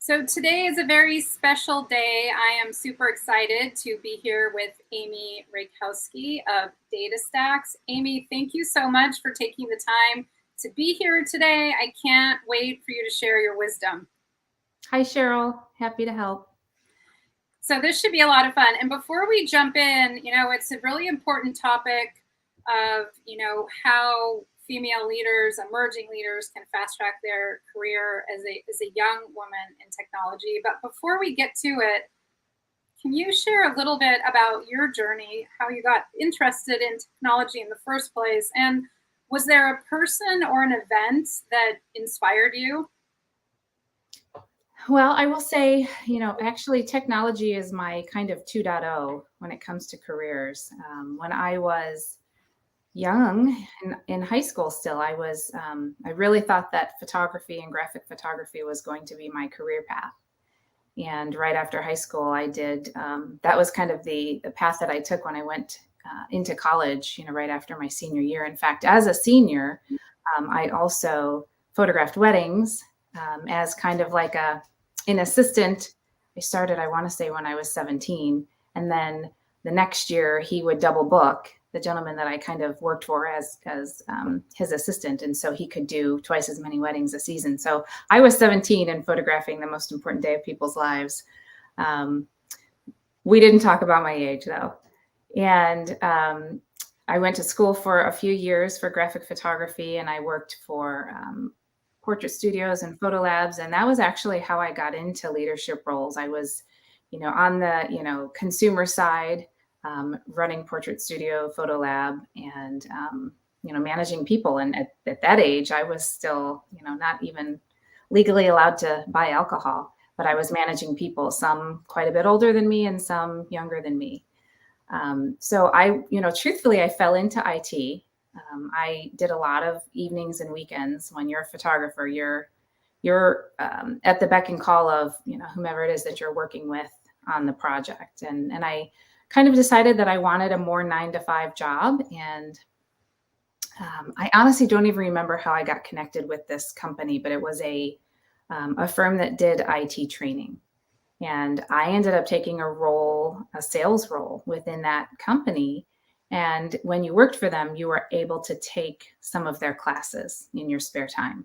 So today is a very special day. I am super excited to be here with Amy Reikowski of Data Stacks. Amy, thank you so much for taking the time to be here today. I can't wait for you to share your wisdom. Hi, Cheryl. Happy to help. So this should be a lot of fun. And before we jump in, it's a really important topic of, how female leaders, emerging leaders can fast track their career as a young woman in technology. But before we get to it, can you share a little bit about your journey, how you got interested in technology in the first place? And was there a person or an event that inspired you? Well, I will say, actually technology is my kind of 2.0 when it comes to careers. When I was young in high school still, I really thought that photography and graphic photography was going to be my career path. And right after high school, that was kind of the path that I took when I went into college, right after my senior year. In fact, as a senior, I also photographed weddings as kind of like an assistant. I started, I want to say, when I was 17. And then the next year, he would double book the gentleman that I kind of worked for as his assistant. And so he could do twice as many weddings a season. So I was 17 and photographing the most important day of people's lives. We didn't talk about my age, though. And I went to school for a few years for graphic photography, and I worked for portrait studios and photo labs. And that was actually how I got into leadership roles. I was, on the, consumer side, running portrait studio, photo lab, and, managing people. And at that age, I was still, not even legally allowed to buy alcohol, but I was managing people, some quite a bit older than me and some younger than me. So truthfully, I fell into IT. I did a lot of evenings and weekends. When you're a photographer, you're at the beck and call of, whomever it is that you're working with on the project. And I kind of decided that I wanted a more 9-to-5 job. And I honestly don't even remember how I got connected with this company, but it was a firm that did IT training. And I ended up taking a sales role within that company. And when you worked for them, you were able to take some of their classes in your spare time.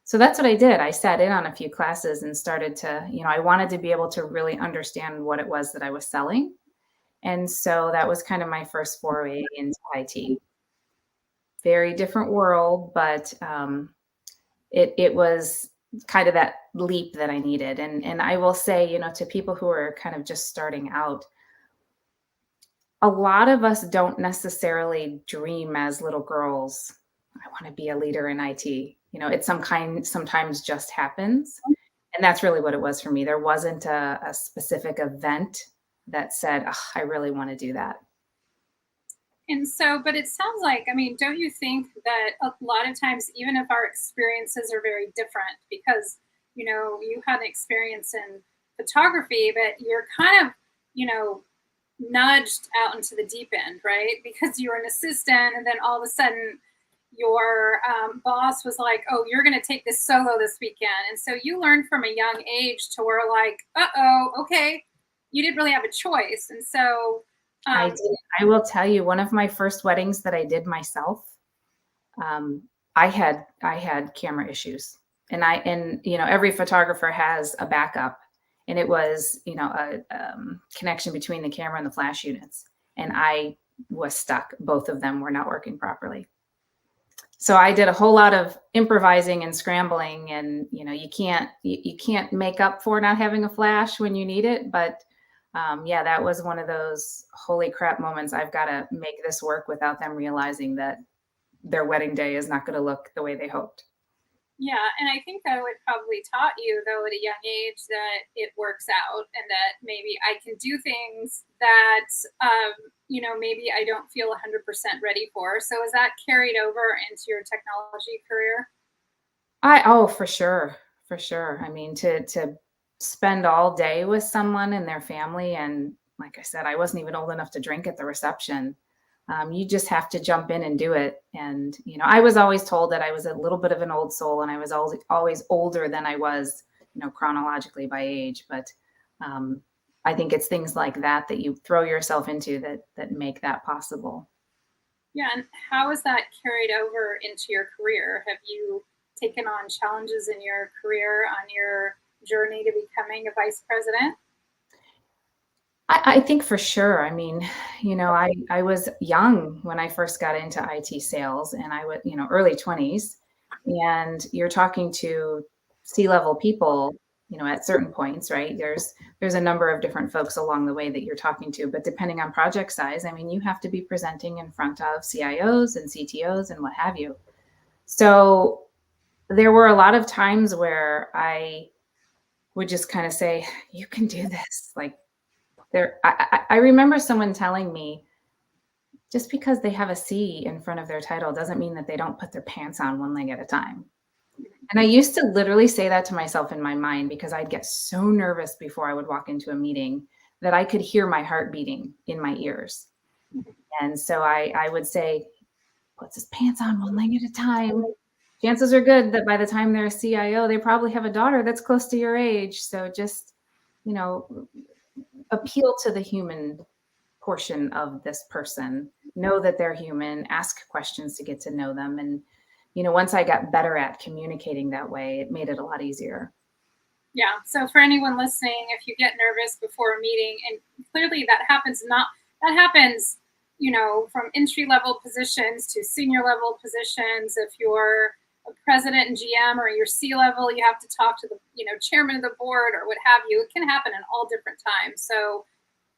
So that's what I did. I sat in on a few classes and started to, I wanted to be able to really understand what it was that I was selling. And so that was kind of my first foray into IT. Very different world, but it was kind of that leap that I needed. And I will say, to people who are kind of just starting out, a lot of us don't necessarily dream as little girls, I want to be a leader in IT. It's sometimes just happens. And that's really what it was for me. There wasn't a specific event that said, oh, I really want to do that. And so, but it sounds like, don't you think that a lot of times, even if our experiences are very different, because, you had an experience in photography, but you're kind of, nudged out into the deep end, right? Because you were an assistant, and then all of a sudden your boss was like, oh, you're going to take this solo this weekend. And so you learned from a young age to where like, okay, you didn't really have a choice. And so I did. I will tell you, one of my first weddings that I did myself, I had camera issues, and every photographer has a backup, and it was, a connection between the camera and the flash units, and I was stuck. Both of them were not working properly. So I did a whole lot of improvising and scrambling, and, you can't make up for not having a flash when you need it, but that was one of those holy crap moments. I've got to make this work without them realizing that their wedding day is not going to look the way they hoped. Yeah. And I think that would probably taught you, though, at a young age that it works out, and that maybe I can do things that, maybe I don't feel 100% ready for. So is that carried over into your technology career? For sure. For sure. To spend all day with someone and their family. And like I said, I wasn't even old enough to drink at the reception. You just have to jump in and do it. And, I was always told that I was a little bit of an old soul, and I was always older than I was, chronologically by age, but I think it's things like that you throw yourself into that make that possible. Yeah, and how has that carried over into your career? Have you taken on challenges in your career on your journey to becoming a vice president? I think for sure. I mean, I was young when I first got into IT sales, and I was, early 20s, and you're talking to C-level people, at certain points, right? There's a number of different folks along the way that you're talking to, but depending on project size, I mean, you have to be presenting in front of CIOs and CTOs and what have you. So there were a lot of times where I would just kind of say, "You can do this." Like, I remember someone telling me, just because they have a C in front of their title doesn't mean that they don't put their pants on one leg at a time. And I used to literally say that to myself in my mind because I'd get so nervous before I would walk into a meeting that I could hear my heart beating in my ears. And so I would say, puts his pants on one leg at a time. Chances are good that by the time they're a CIO, they probably have a daughter that's close to your age. So just, you know, appeal to the human portion of this person, know that they're human, ask questions to get to know them. And, once I got better at communicating that way, it made it a lot easier. Yeah. So for anyone listening, if you get nervous before a meeting, and clearly that happens, from entry level positions to senior level positions. If you're a president and GM or your C level, you have to talk to the, chairman of the board or what have you. It can happen in all different times. So,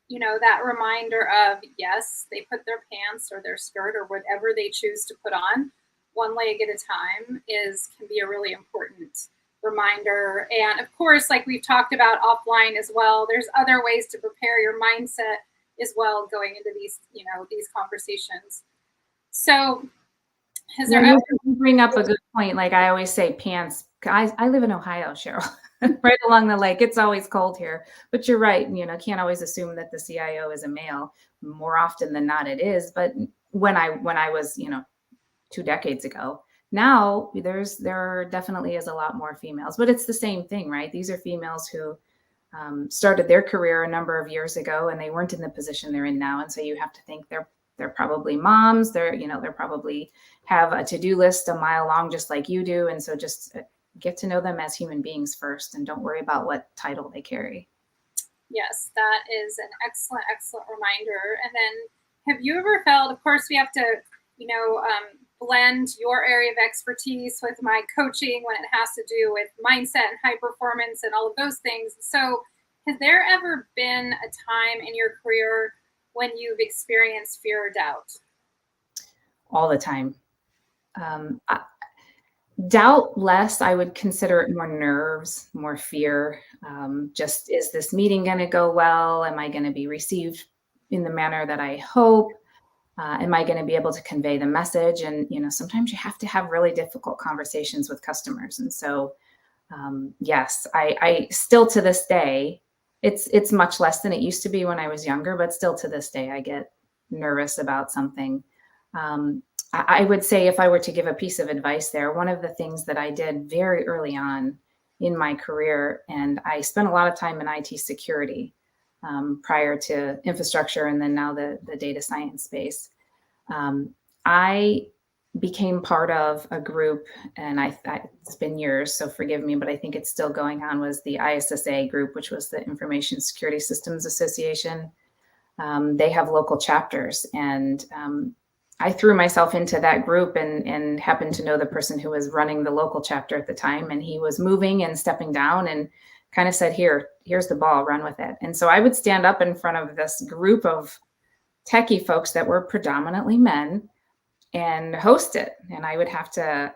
that reminder of, yes, they put their pants or their skirt or whatever they choose to put on one leg at a time can be a really important reminder. And of course, like we've talked about offline as well, there's other ways to prepare your mindset as well going into these conversations. So has there ever You bring up a good point. Like I always say, pants. I live in Ohio, Cheryl, right along the lake. It's always cold here. But you're right. Can't always assume that the CIO is a male. More often than not, it is. But when I was, 2 decades ago, now there definitely is a lot more females. But it's the same thing, right? These are females who started their career a number of years ago, and they weren't in the position they're in now. And so you have to think they're probably moms. They're probably have a to-do list a mile long, just like you do. And so just get to know them as human beings first, and don't worry about what title they carry. Yes, that is an excellent, excellent reminder. And then have you ever felt, of course, we have to, blend your area of expertise with my coaching when it has to do with mindset and high performance and all of those things. So has there ever been a time in your career when you've experienced fear or doubt? All the time. Doubt less. I would consider it more nerves, more fear. Just, is this meeting going to go well? Am I going to be received in the manner that I hope? Am I going to be able to convey the message? And, sometimes you have to have really difficult conversations with customers. And so, yes, I still to this day, it's much less than it used to be when I was younger, but still to this day, I get nervous about something. I would say, if I were to give a piece of advice there, one of the things that I did very early on in my career, and I spent a lot of time in IT security prior to infrastructure, and then now the data science space. I became part of a group, and it's been years, so forgive me, but I think it's still going on, was the ISSA group, which was the Information Security Systems Association. They have local chapters, and I threw myself into that group and happened to know the person who was running the local chapter at the time. And he was moving and stepping down and kind of said, here's the ball, run with it. And so I would stand up in front of this group of techie folks that were predominantly men and host it. And I would have to,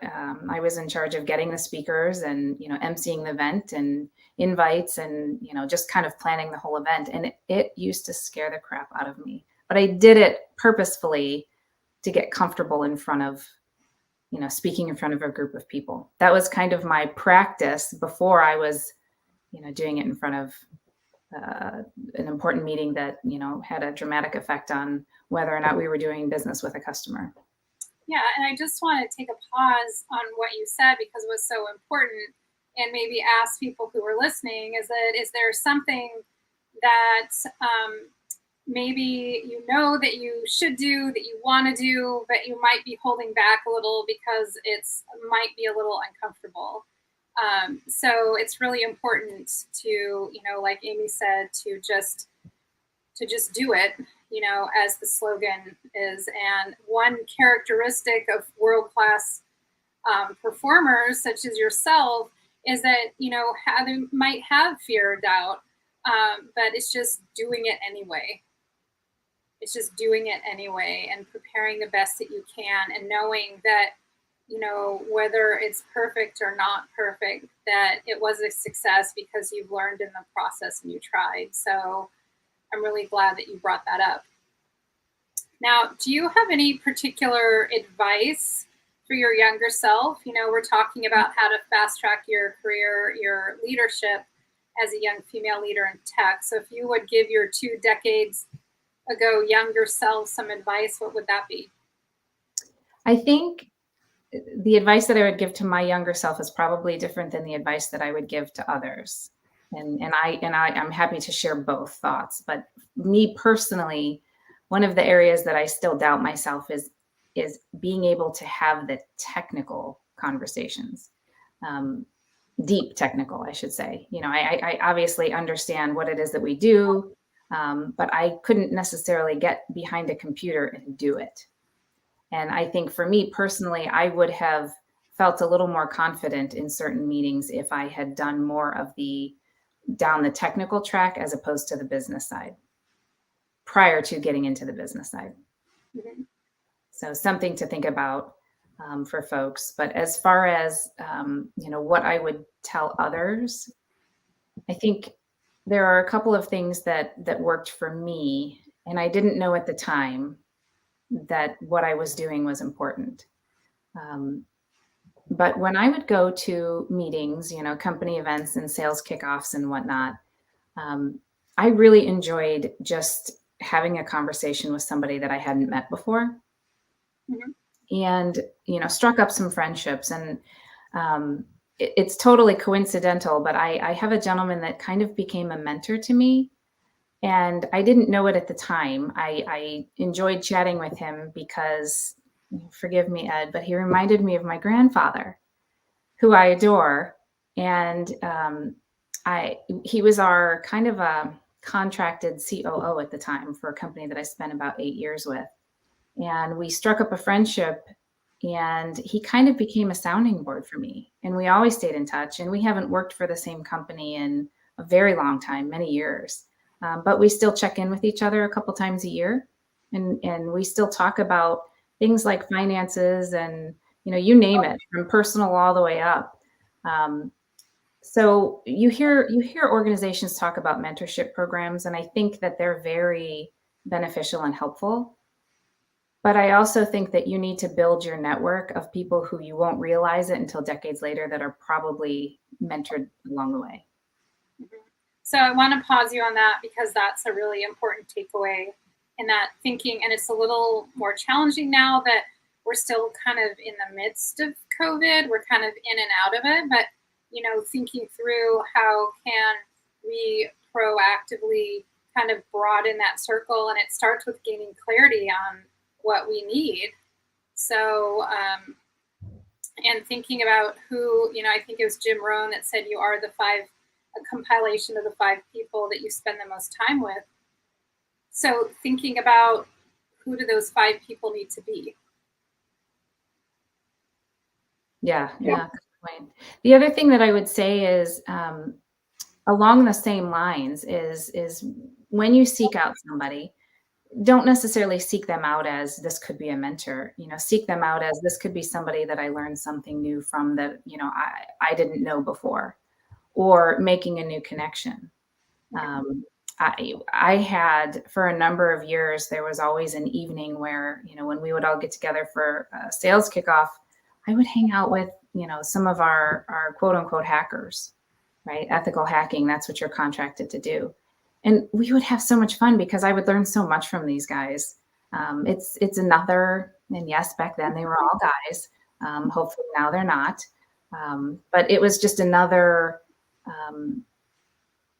I was in charge of getting the speakers and, emceeing the event and invites and, just kind of planning the whole event. And it used to scare the crap out of me, but I did it purposefully to get comfortable in front of, speaking in front of a group of people. That was kind of my practice before I was, doing it in front of an important meeting that, had a dramatic effect on whether or not we were doing business with a customer. Yeah, and I just want to take a pause on what you said because it was so important. and maybe ask people who are listening, is there something that maybe you know that you should do, that you want to do, but you might be holding back a little because it's might be a little uncomfortable. So it's really important to, like Amy said, to just do it, as the slogan is. And one characteristic of world class performers, such as yourself, is that they might have fear or doubt, but it's just doing it anyway. It's just doing it anyway and preparing the best that you can, and knowing that whether it's perfect or not perfect, that it was a success because you've learned in the process and you tried. So I'm really glad that you brought that up. Now, do you have any particular advice for your younger self? We're talking about how to fast track your career, your leadership as a young female leader in tech. So if you would give your 2 decades ago younger self some advice, what would that be? I think the advice that I would give to my younger self is probably different than the advice that I would give to others. I'm happy to share both thoughts. But me personally, one of the areas that I still doubt myself is being able to have the technical conversations, deep technical, I should say. I obviously understand what it is that we do, but I couldn't necessarily get behind a computer and do it. And I think for me personally, I would have felt a little more confident in certain meetings if I had done more of the down the technical track as opposed to the business side prior to getting into the business side. Mm-hmm. So something to think about for folks. But as far as what I would tell others, I think there are a couple of things that worked for me, and I didn't know at the time that what I was doing was important. But when I would go to meetings, company events and sales kickoffs and whatnot, I really enjoyed just having a conversation with somebody that I hadn't met before, Mm-hmm. and struck up some friendships. And it's totally coincidental, but I have a gentleman that kind of became a mentor to me. And I didn't know it at the time. I enjoyed chatting with him because, forgive me, Ed, but he reminded me of my grandfather, who I adore. And he was our kind of a contracted COO at the time for a company that I spent about 8 years with. And we struck up a friendship, and he kind of became a sounding board for me. And we always stayed in touch. And we haven't worked for the same company in a very long time, many years. But we still check in with each other a couple times a year, and we still talk about things like finances and you name it, from personal all the way up. So you hear organizations talk about mentorship programs, and I think that they're very beneficial and helpful. But I also think that you need to build your network of people who you won't realize it until decades later that are probably mentored along the way. Mm-hmm. So I want to pause you on that, because that's a really important takeaway in that thinking. And it's a little more challenging now that we're still kind of in the midst of COVID. We're kind of in and out of it, but thinking through how can we proactively kind of broaden that circle. And it starts with gaining clarity on what we need. So, and thinking about who, I think it was Jim Rohn that said you are a compilation of the 5 people that you spend the most time with. So thinking about who do those 5 people need to be? Yeah. Good point. The other thing that I would say is along the same lines is when you seek out somebody, don't necessarily seek them out as this could be a mentor. Seek them out as this could be somebody that I learned something new from that I didn't know before, or making a new connection. I had, for a number of years, there was always an evening where, when we would all get together for a sales kickoff, I would hang out with, some of our quote unquote hackers, right? Ethical hacking, that's what you're contracted to do. And we would have so much fun because I would learn so much from these guys. And yes, back then they were all guys. Hopefully now they're not. But it was just another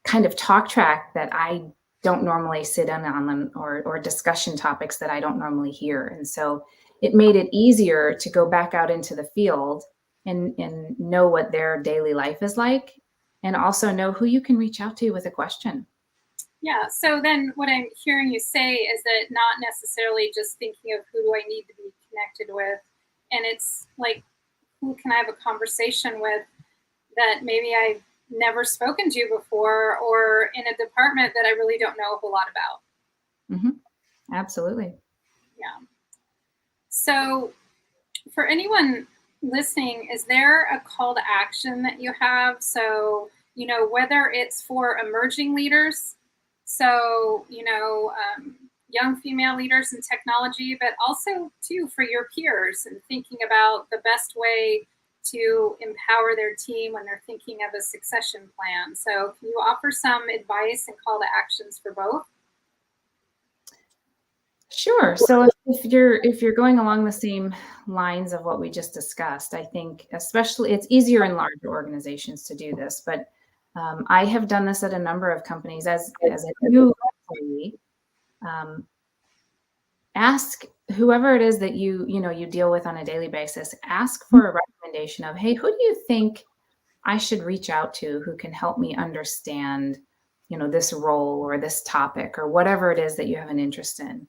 kind of talk track that I don't normally sit in on them, or discussion topics that I don't normally hear. And so it made it easier to go back out into the field and know what their daily life is like, and also know who you can reach out to with a question. Yeah. So then what I'm hearing you say is that not necessarily just thinking of who do I need to be connected with. And it's like, who can I have a conversation with that maybe I've never spoken to before, or in a department that I really don't know a whole lot about. Hmm. Absolutely. Yeah. So for anyone listening, is there a call to action that you have? So, whether it's for emerging leaders, so, young female leaders in technology, but also too for your peers and thinking about the best way to empower their team when they're thinking of a succession plan. So, can you offer some advice and call to actions for both? Sure. So if you're going along the same lines of what we just discussed, I think especially it's easier in larger organizations to do this, but I have done this at a number of companies as a new employee. Um, Ask whoever it is that you deal with on a daily basis. Ask for a recommendation of, hey, who do you think I should reach out to who can help me understand, this role or this topic or whatever it is that you have an interest in.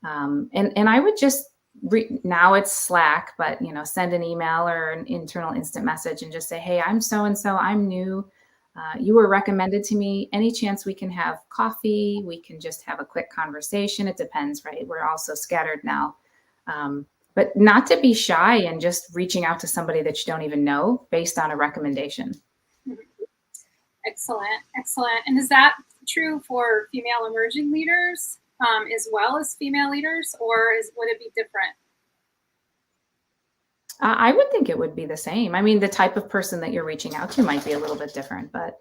And I would just now it's Slack, but send an email or an internal instant message and just say, hey, I'm so and so, I'm new. You were recommended to me. Any chance we can have coffee? We can just have a quick conversation. It depends, right? We're all so scattered now. Um, but not to be shy and just reaching out to somebody that you don't even know based on a recommendation. Mhm. Excellent, excellent. And is that true for female emerging leaders as well as female leaders, or would it be different? I would think it would be the same. I mean, the type of person that you're reaching out to might be a little bit different, but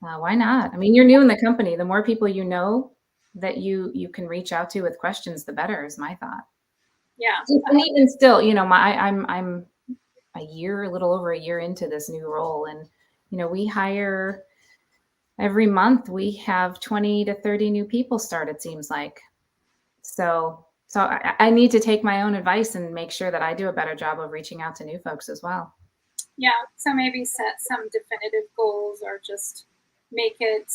why not? I mean, you're new in the company. The more people that you can reach out to with questions, the better is my thought. Yeah. And even still, I'm a little over a year into this new role, and we hire every month. We have 20 to 30 new people start. It seems like. So I need to take my own advice and make sure that I do a better job of reaching out to new folks as well. Yeah. So maybe set some definitive goals, or just make it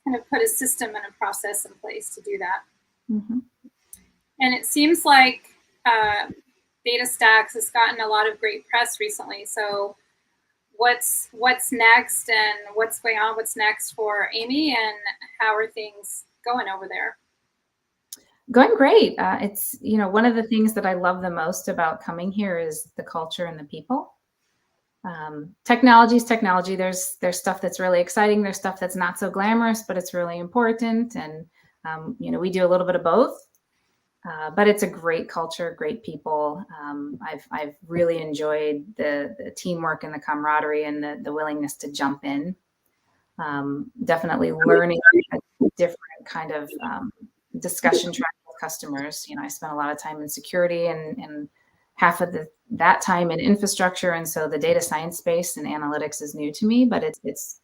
kind of put a system and a process in place to do that. Hmm. And it seems like data stacks has gotten a lot of great press recently. So what's next, and what's going on? What's next for Amy, and how are things going over there? Going great. It's one of the things that I love the most about coming here is the culture and the people. Technology is technology. There's stuff that's really exciting. There's stuff that's not so glamorous, but it's really important. And we do a little bit of both. But it's a great culture, great people. I've really enjoyed the teamwork and the camaraderie and the willingness to jump in. Definitely learning a different kind of discussion track with customers. I spent a lot of time in security and half of that time in infrastructure, and so the data science space and analytics is new to me, but it's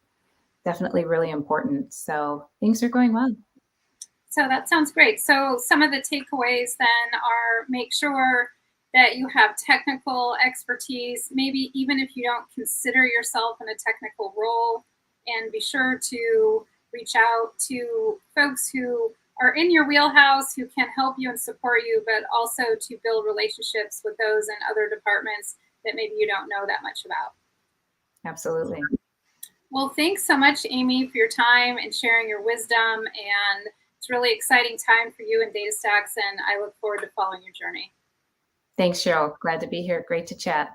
definitely really important. So things are going well. So that sounds great. So some of the takeaways then are: make sure that you have technical expertise, maybe even if you don't consider yourself in a technical role, and be sure to reach out to folks who are in your wheelhouse, who can help you and support you, but also to build relationships with those in other departments that maybe you don't know that much about. Absolutely. Well, thanks so much, Amy, for your time and sharing your wisdom. And it's a really exciting time for you in DataStax, and I look forward to following your journey. Thanks, Cheryl. Glad to be here. Great to chat.